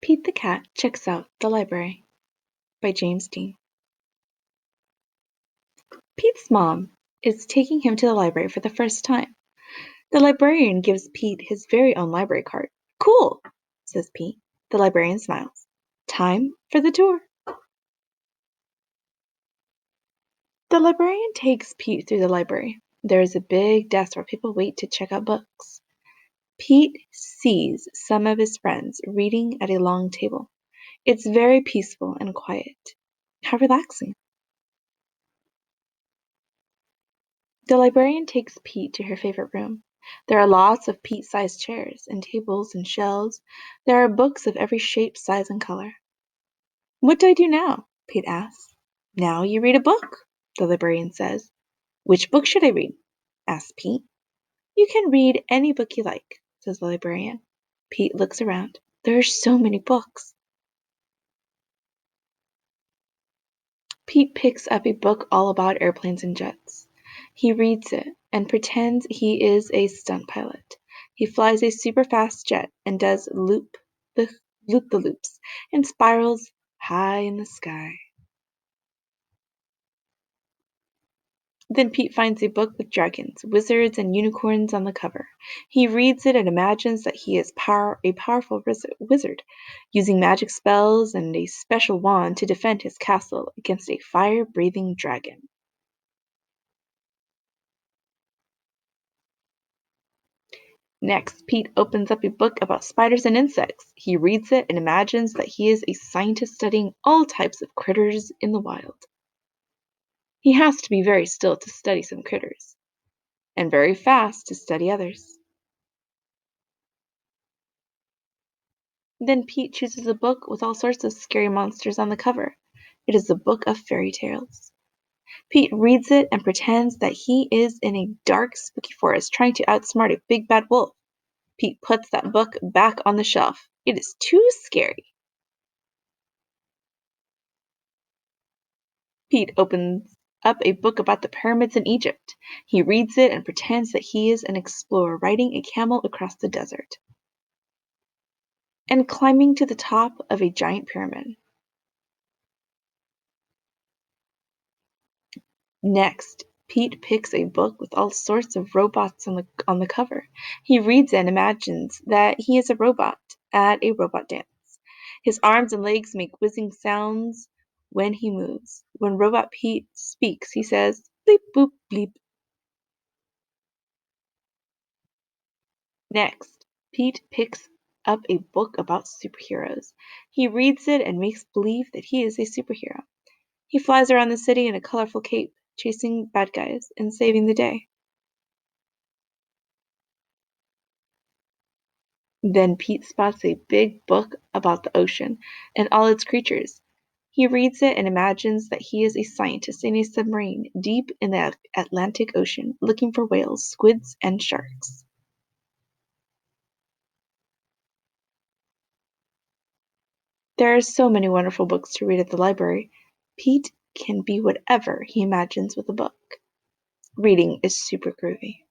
Pete the Cat Checks Out the Library by James Dean. Pete's mom is taking him to the library for the first time. The librarian gives Pete his very own library card. "Cool," says Pete. The librarian smiles. "Time for the tour." The librarian takes Pete through the library. There is a big desk where people wait to check out books. Pete sees some of his friends reading at a long table. It's very peaceful and quiet. How relaxing. The librarian takes Pete to her favorite room. There are lots of Pete-sized chairs and tables and shelves. There are books of every shape, size, and color. "What do I do now?" Pete asks. "Now you read a book," the librarian says. "Which book should I read?" asks Pete. "You can read any book you like," says the librarian. Pete looks around. There are so many books. Pete picks up a book all about airplanes and jets. He reads it and pretends he is a stunt pilot. He flies a super fast jet and does loop-the-loops and spirals high in the sky. Then Pete finds a book with dragons, wizards, and unicorns on the cover. He reads it and imagines that he is a powerful wizard, using magic spells and a special wand to defend his castle against a fire-breathing dragon. Next, Pete opens up a book about spiders and insects. He reads it and imagines that he is a scientist studying all types of critters in the wild. He has to be very still to study some critters, and very fast to study others. Then Pete chooses a book with all sorts of scary monsters on the cover. It is a book of fairy tales. Pete reads it and pretends that he is in a dark, spooky forest trying to outsmart a big bad wolf. Pete puts that book back on the shelf. It is too scary. Pete opens up a book about the pyramids in Egypt. He reads it and pretends that he is an explorer riding a camel across the desert and climbing to the top of a giant pyramid. Next, Pete picks a book with all sorts of robots on the cover. He reads it and imagines that he is a robot at a robot dance. His arms and legs make whizzing sounds when he moves. When Robot Pete speaks, he says, "Bleep boop bleep." Next, Pete picks up a book about superheroes. He reads it and makes believe that he is a superhero. He flies around the city in a colorful cape, chasing bad guys and saving the day. Then Pete spots a big book about the ocean and all its creatures. He reads it and imagines that he is a scientist in a submarine deep in the Atlantic Ocean looking for whales, squids, and sharks. There are so many wonderful books to read at the library. Pete can be whatever he imagines with a book. Reading is super groovy.